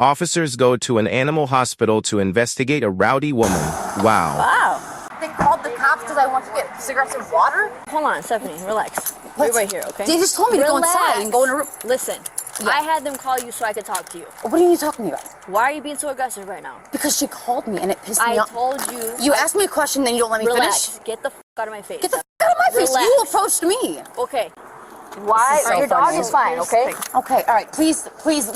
Officers go to an animal hospital to investigate a rowdy woman. Wow. Wow. They called the cops because I want to get cigarettes and water? Hold on, Stephanie, relax. Wait right here, okay? They just told me to go inside and go in a room. Listen, yeah. I had them call you so I could talk to you. What are you talking about? Why are you being so aggressive right now? Because she called me and it pissed me off. I told you. You asked me a question, then you don't let me Relax. finish? Get the f out of my face. Get the f out of my face. Relax. You approached me. Okay. Why? So your dog is fine, okay? Okay, all right. Please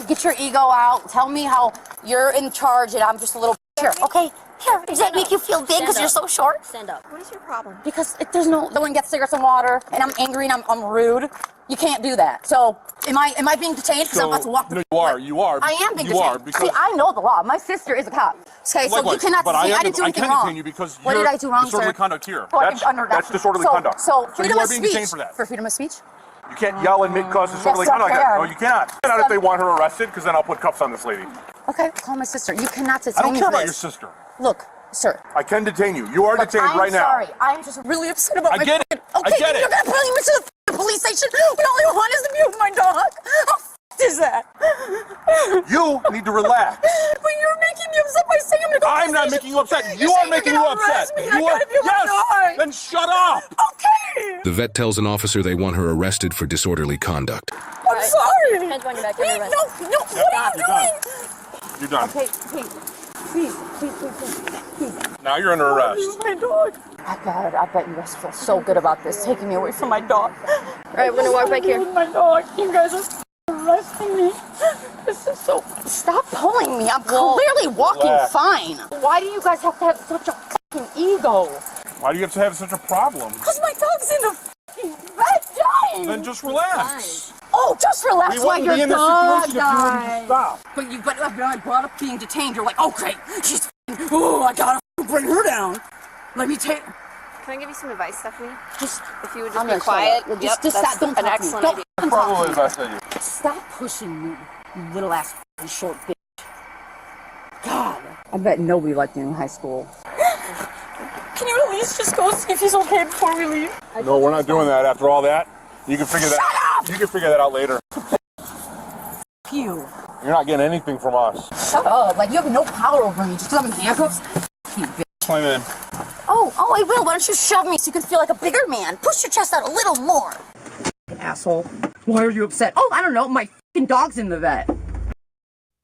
get your ego out. Tell me how you're in charge and I'm just a little here. Okay. Here, does that make you feel big because you're so short? Stand up. What is your problem? Because there's no one gets cigarettes and water, and I'm angry and I'm rude. You can't do that. So am I being detained because I'm about to walk? No, you are. I am being detained. Because see, I know the law. My sister is a cop. Okay, so you cannot say I didn't do anything wrong. You because what did I do wrong, disorderly sir? conduct here. That's disorderly conduct. So freedom you are of being speech. detained for that. For freedom of speech? You can't yell and cause disorderly conduct. No, you cannot. Not if they want her arrested, because then I'll put cuffs on this lady. Okay, call my sister. You cannot detain me. I don't care for about this. your sister. Look, sir. I can detain you. You are detained right now. I'm sorry. I'm just really upset about I get it. Okay, I get it. You're gonna bring me to the police station when all I want is to be with my dog. How is that? You need to relax. But you're making me upset by saying I'm gonna go to the I'm not station. making you upset. You are making you upset. You are. Yes. Then shut up. Okay. The vet tells an officer they want her arrested for disorderly conduct. I'm sorry. Hands behind your back. Wait, no. What are you doing? You're done. Okay, please. Now you're under arrest. My dog. Oh God, I bet you guys feel so good about this, taking me away from my dog. All right, we're gonna walk back here. My dog. You guys are arresting me. This is so. Stop pulling me. I'm clearly walking fine. Why do you guys have to have such a fucking ego? Why do you have to have such a problem? Because my dog's in the fucking bed dying. Then just relax. Oh, just relax while your dog dies. Stop. But when I brought up being detained, you're like, okay, she's. Oh, I gotta bring her down. Let me take. Can I give you some advice, Stephanie? Just if you would just be quiet. Just that's stop. Don't an talk to me. excellent Don't idea. Probably the best idea. Stop pushing me, you little ass short bitch. God, I bet nobody liked me in high school. Can you at least just go see if he's okay before we leave? No, we're not doing that. After all that, you can figure that. Shut up! You can figure that out later. You. You're not getting anything from us. Shut up! Like you have no power over me just because I'm in handcuffs. You bitch. Climb in. Oh, I will. Why don't you shove me so you can feel like a bigger man? Push your chest out a little more. Asshole. Why are you upset? Oh, I don't know. My fucking dog's in the vet.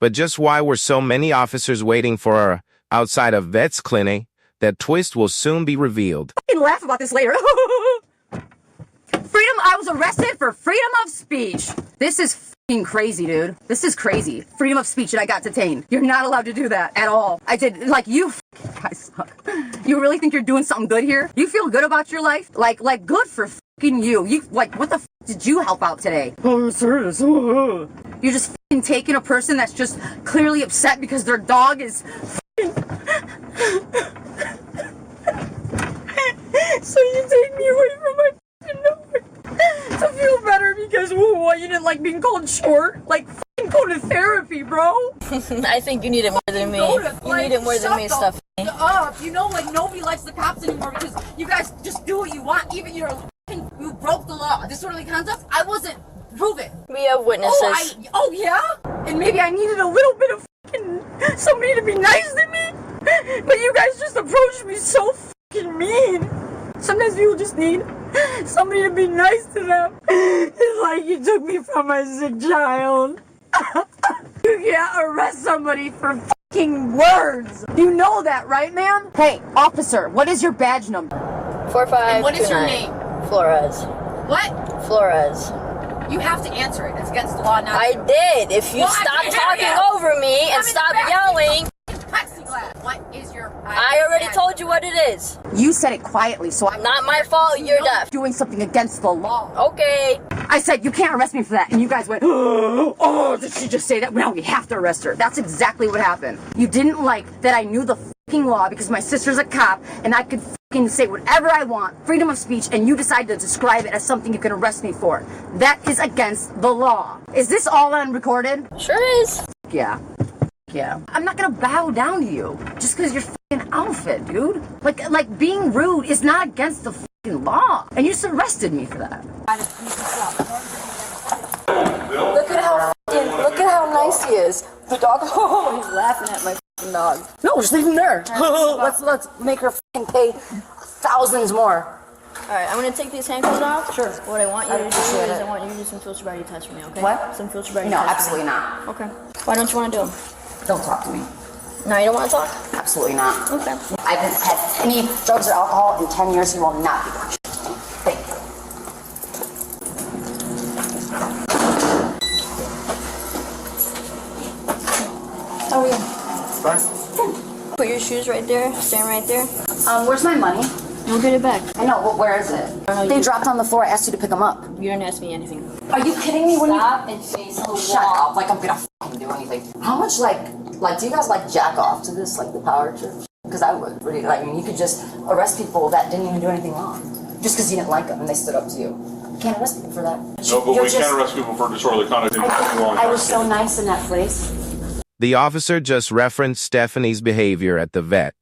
But just why were so many officers waiting for her outside a vet's clinic? That twist will soon be revealed. I can laugh about this later. Freedom, I was arrested for freedom of speech. This is fucking crazy, dude. This is crazy. Freedom of speech and I got detained. You're not allowed to do that at all. I did, like, you guys suck. You really think you're doing something good here? You feel good about your life? Like good for fucking you. You, like, what the f did you help out today? Oh, serious. You're just fucking taking a person that's just clearly upset because their dog is So you take me away from my f***ing dog to feel better because what, you didn't like being called short? Like f***ing go to therapy, bro. I think you need it more than me. You need it more than me, Stephanie. You know, like nobody likes the cops anymore because you guys just do what you want. Even you broke the law. Disorderly conduct. I wasn't proven. We have witnesses. Oh yeah. And maybe I needed a little bit of f***ing somebody to be nice to me. But you guys just approached me so f***ing mean. Sometimes people just need somebody to be nice to them. It's like you took me from my sick child. You can't arrest somebody for f***ing words. You know that, right, ma'am? Hey, officer, what is your badge number? 4529. What is your name? Flores. What? Flores. You have to answer it. It's against the law now. I did. If you stop talking over me and stop yelling. Plexiglass. What is your... I already told you what it is. You said it quietly, so I'm not my fault. You're deaf. Doing something against the law. Okay. I said you can't arrest me for that, and you guys went, oh, did she just say that? Well, we have to arrest her. That's exactly what happened. You didn't like that I knew the fucking law because my sister's a cop, and I could fucking say whatever I want, freedom of speech, and you decided to describe it as something you can arrest me for. That is against the law. Is this all unrecorded? Sure is. Yeah. Yeah. I'm not gonna bow down to you just because your fucking outfit, dude. Like being rude is not against the fucking law. And you just arrested me for that. Look at how nice he is. The dog, oh, he's laughing at my fucking dog. No, just leave him there. Let's make her fucking pay thousands more. Alright, I'm gonna take these handcuffs off. Sure. What I want you to do is appreciate it. I want you to do some field sobriety tests for me, okay? What? Some field sobriety No, tests. absolutely not. Okay. Why don't you want to do them? Don't talk to me. No, you don't want to talk? Absolutely not. Okay. I haven't had any drugs or alcohol in 10 years. You will not be watching. Thank you. How are you? Fine. Put your shoes right there, stand right there. Where's my money? You'll get it back. I know, but where is it? They dropped on the floor. I asked you to pick them up. You didn't ask me anything. Are you kidding me? Stop and face the wall. Shut up! Like I'm gonna fucking do anything. How much do you guys like jack off to this, like the power trip? Because I would really like. I mean, you could just arrest people that didn't even do anything wrong, just because you didn't like them and they stood up to you. You can't arrest people for that. No, but we can arrest people for disorderly conduct. I was so nice in that place. The officer just referenced Stephanie's behavior at the vet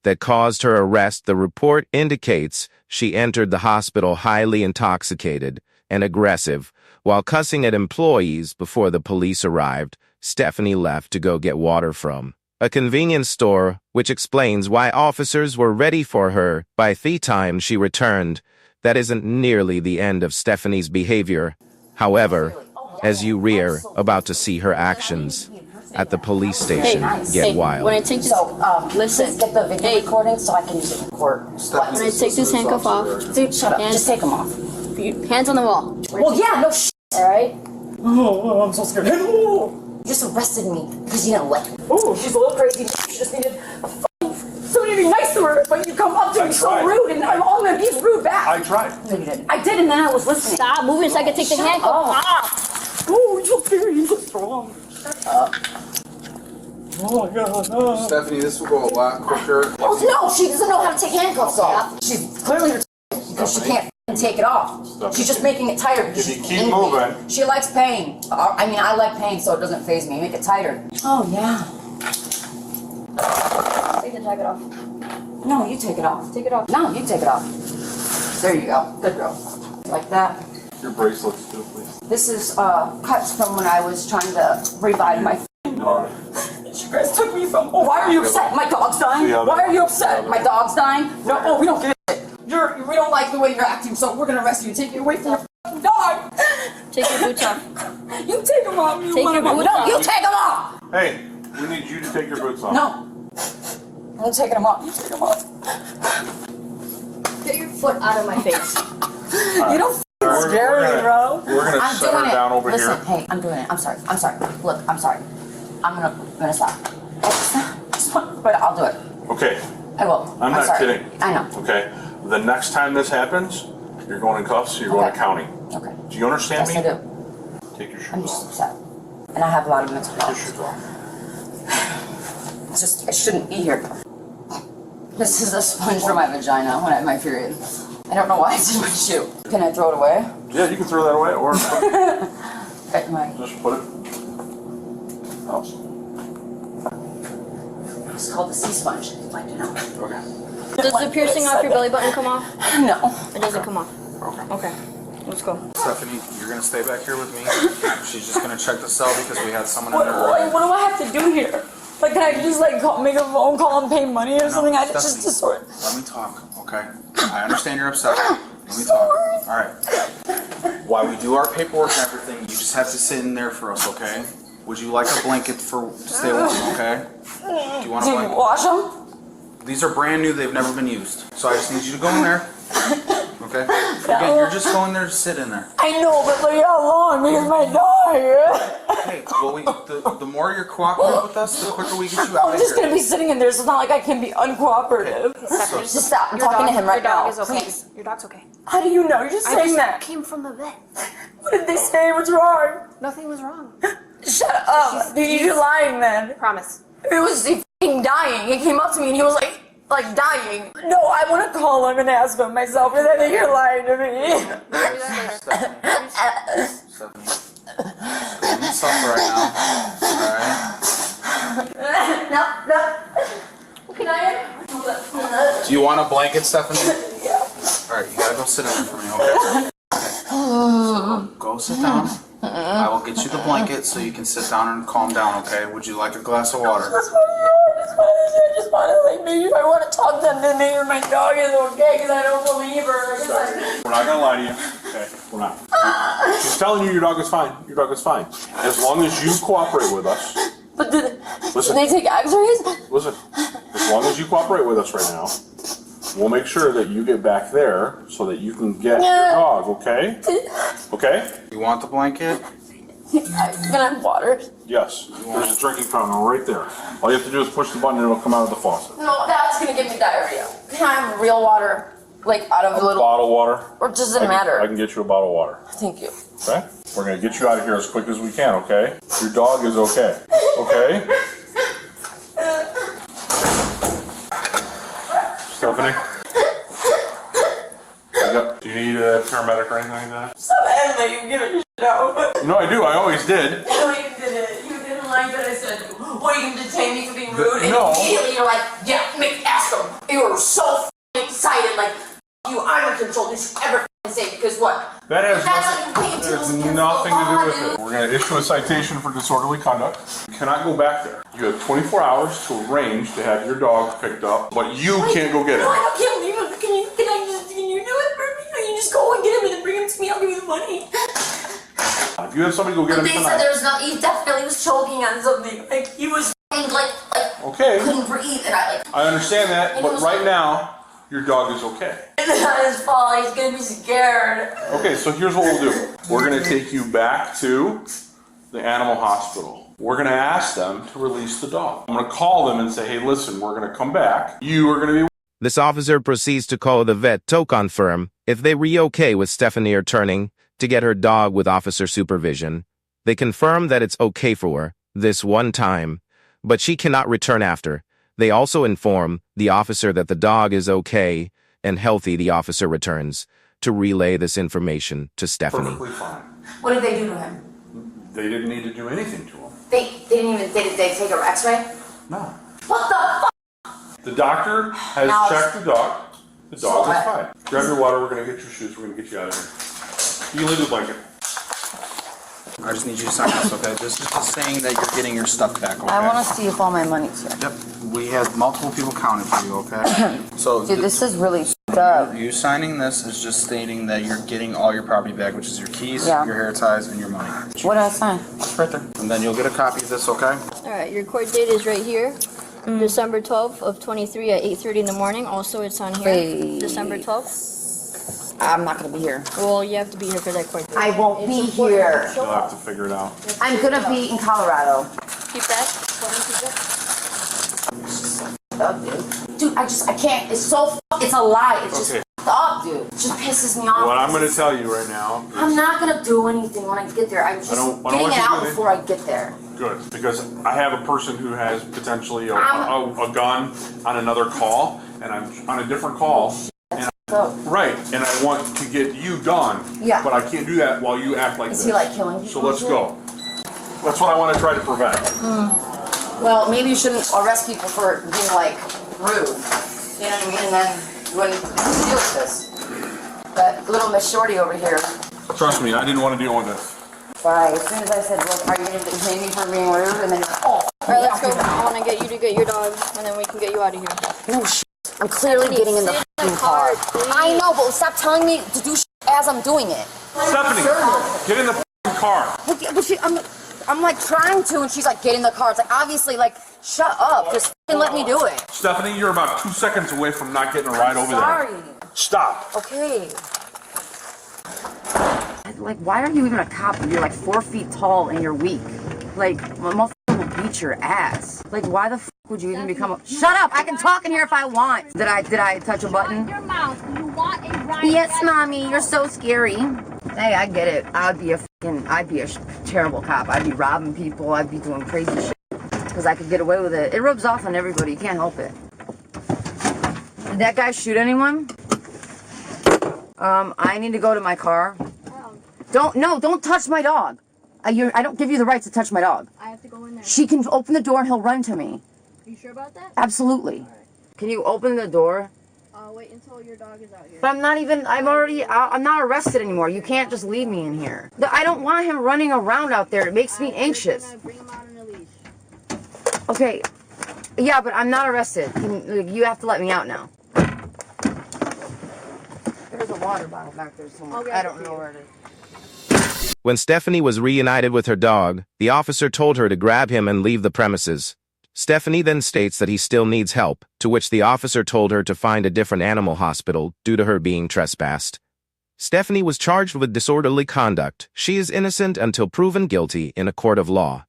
that caused her arrest. The report indicates she entered the hospital highly intoxicated and aggressive while cussing at employees before the police arrived. Stephanie left to go get water from a convenience store, which explains why officers were ready for her by the time she returned. That isn't nearly the end of Stephanie's behavior. However, as you rear about to see her actions at the police station get wild. When I take this, listen. Please get the video recording so I can use it in court. When I take this handcuff off, Dude, shut up. Hands- Just take them off. hands on the wall. Well, yeah, no shit. All right. Oh, I'm so scared. You just arrested me because you didn't like me. Oh, she's a little crazy. She just needed a somebody to be nice to her, but you come up to me so rude, and I'm all gonna be rude back. I tried. No, you didn't. I did, and then I was listening. Stop moving so I can take the handcuff off. Oh, you're so scary. You're so strong. Shut up. Oh my God. Stephanie, this will go a lot quicker. Oh no, she doesn't know how to take handcuffs off. She's clearly retarded because she can't take it off. She's just making it tighter. If you keep moving. She likes pain. I mean, I like pain, so it doesn't faze me. Make it tighter. Oh yeah. Take the jacket off. No, you take it off. Take it off. No, you take it off. There you go. Good girl. Like that. Your bracelets too, please. This is cuts from when I was trying to revive my dog. You guys took me from. Oh, why are you upset? My dog's dying. Why are you upset? My dog's dying. No, oh, we don't get it. We don't like the way you're acting, so we're gonna arrest you. Take you away from your f***ing dog. Take your boots off. You take them off. Take your boots No, off. you take them off. Hey, we need you to take your boots off. No. I'm taking them off. You take them off. Get your foot out of my face. You don't scare me, bro. We're gonna I'm set doing her it. down over Listen, here. hey, I'm doing it. I'm sorry. Look, I'm sorry. I'm gonna stop. But I'll do it. Okay, I will. I'm not sorry. kidding. I know. Okay, the next time this happens, you're going in cuffs, you're going to county. Okay. Do you understand Yes, me? I do. Take your I'm shoes just off. upset. And I have a lot of mental Take your health. shoes off. It's just, I shouldn't be here. This is a sponge for my vagina when I have my period. I don't know why it's in my shoe. Can I throw it away? Yeah, you can throw that away or Okay, my, just put it. Oh, it's called the sea sponge. Like, you know. okay. Does the piercing off your belly button come off? No. It doesn't come off. Okay. Okay. Let's go. Stephanie, you're gonna stay back here with me. She's just gonna check the cell because we had someone in What, there. what do I have to do here? Like, can I just like make a phone call and pay money or something? I Stephanie, just sort. Let me talk, okay? I understand you're upset. Let me talk. All right. While we do our paperwork and everything, you just have to sit in there for us, okay? Would you like a blanket to stay warm, okay? Do you want a Do you blanket? wash them? These are brand new. They've never been used. So I just need you to go in there. Okay? Again, you're just going there to sit in there. I know, but like how long? Because my dog. Hey, well, the more you're cooperative with us, the quicker we get you out I'm of just here. gonna be sitting in there, so it's not like I can be uncooperative. Just stop. I'm talking to him right now. Your dog is okay. Please. Your dog's okay. How do you know? You're just saying that. Came from the vet. What did they say? What's wrong? Nothing was wrong. Shut up. Dude, you're lying then. Promise. If it was he f***ing dying, he came up to me and he was like dying. No, I want to call him and ask him myself, and then you're lying to me. Stephanie. Don't suffer right now. Alright? No. Can I? Do you want a blanket, Stephanie? Yeah. Alright, you gotta go sit in there for me, okay? So, go sit down. I will get you the blanket so you can sit down and calm down, okay? Would you like a glass of water? I just want to, like, maybe if I want to talk to them, then maybe my dog is okay, because I don't believe her. We're not gonna lie to you. Okay, we're not. She's telling you your dog is fine. Your dog is fine. As long as you cooperate with us. But do Listen. they take x-rays? Listen. As long as you cooperate with us right now, we'll make sure that you get back there so that you can get your dog, okay? Okay? You want the blanket? Can I have water? Yes. There's a drinking fountain right there. All you have to do is push the button and it'll come out of the faucet. No, that's going to give me diarrhea. Can I have real water? Like, out of a little... Bottle water? Or does it matter? I can get you a bottle of water. Thank you. Okay? We're going to get you out of here as quick as we can, okay? Your dog is okay. Okay? Stephanie? Do you need a paramedic or anything like that? Stop acting like you give a shit out. No, I do. I always did. No, you didn't. You didn't like that I said, well, you can detain me for being rude. And No. immediately you're like, yeah, ask them. You were so excited, like, you, I'm in control. You should ever say, because what? That has That's nothing to do with it. We're going to issue a citation for disorderly conduct. You cannot go back there. You have 24 hours to arrange to have your dog picked up, but you can't go get it. No, I can't leave him. Can you do it for me? Or you just go and get him and then bring him to me, I'll give you the money. If you have somebody go get him They tonight. said there's no, he definitely was choking on something. Like, he was like Okay. couldn't breathe, and I understand that, And but it was right like- now, your dog is okay. it's not his fault, he's gonna be scared. Okay, so here's what we'll do. We're going to take you back to the animal hospital. We're going to ask them to release the dog. I'm going to call them and say, hey, listen, we're going to come back. You are going to be... This officer proceeds to call the vet to confirm if they re-okay with Stephanie returning to get her dog with officer supervision. They confirm that it's okay for her this one time, but she cannot return after. They also inform the officer that the dog is okay and healthy. The officer returns to relay this information to Stephanie. Perfectly fine. What did they do to him? They didn't need to do anything to him. They didn't even, did they take an x-ray? No. What the fuck? The doctor has Now checked the dog. The dog So is fine. Grab your water. We're going to get your shoes. We're going to get you out of here. You leave the blanket. I just need you to sign this, okay? This is just saying that you're getting your stuff back, okay? I want to see if all my money's here. Yep. We had multiple people counted for you, okay? So Dude, this is really f***ed up. you signing this is just stating that you're getting all your property back, which is your keys, Yeah. your hair ties, and your money. What did I sign? It's right there. And then you'll get a copy of this, okay? Alright, your court date is right here. December 12th of 23 at 8:30 in the morning. Also, it's on here. Wait. December 12th. I'm not going to be here. Well, you have to be here for that court date. I won't be It's important here. to show You'll have up. to figure it out. I'm going to be in Colorado. Keep that. Go ahead and keep that. Dude, I can't. It's so it's a lie. It's just Okay. up, dude. It just pisses me off. What I'm going to tell you right now I'm not going to do anything when I get there. I'm just don't getting want it you out doing it. before I get there. good, because I have a person who has potentially a gun on another call, and I'm on a different call. Right, and I want to get you done. Yeah. But I can't do that while you act like Is this. he like killing So people? let's go. That's what I want to try to prevent. Well, maybe you shouldn't arrest people for being like rude. You know what I mean? And then when you deal with this. But little Miss Shorty over here. Trust me, I didn't want to deal with this. Right. As soon as I said, look, are you going to detain me for being rude? And then you're like, oh. Alright, let's go. I want to get you to get your dog, and then we can get you out of here. No shit. I'm clearly getting in the fucking car. I know, but stop telling me to do shit as I'm doing it. Stephanie, get in the f***ing car. But I'm like trying to, and she's like, get in the car. It's like, obviously, like, shut up. Just fucking let me do it. Stephanie, you're about 2 seconds away from not getting a ride over Sorry. there. Stop. Okay. Like, why are you even a cop when you're like 4 feet tall and you're weak? Like, my motherfucker will beat your ass. Like, why the f would you even become a— Shut up! I can talk in here if I want. Did I touch a button? Your mouth. You want a ride? Yes, mommy. You're so scary. Hey, I get it. I'd be a terrible cop. I'd be robbing people. I'd be doing crazy shit because I could get away with it. It rubs off on everybody. You can't help it. Did that guy shoot anyone? I need to go to my car. Don't touch my dog. I don't give you the right to touch my dog. I have to go in there. She can open the door and he'll run to me. You sure about that? Absolutely. Can you open the door? I'll wait until your dog is out here. But I'm not arrested anymore. You can't just leave me in here. I don't want him running around out there. It makes me anxious. I'm gonna bring him out on a leash. Okay. Yeah, but I'm not arrested. You have to let me out now. There's a water bottle back there somewhere. I don't know where it is. When Stephanie was reunited with her dog, the officer told her to grab him and leave the premises. Stephanie then states that he still needs help, to which the officer told her to find a different animal hospital due to her being trespassed. Stephanie was charged with disorderly conduct. She is innocent until proven guilty in a court of law.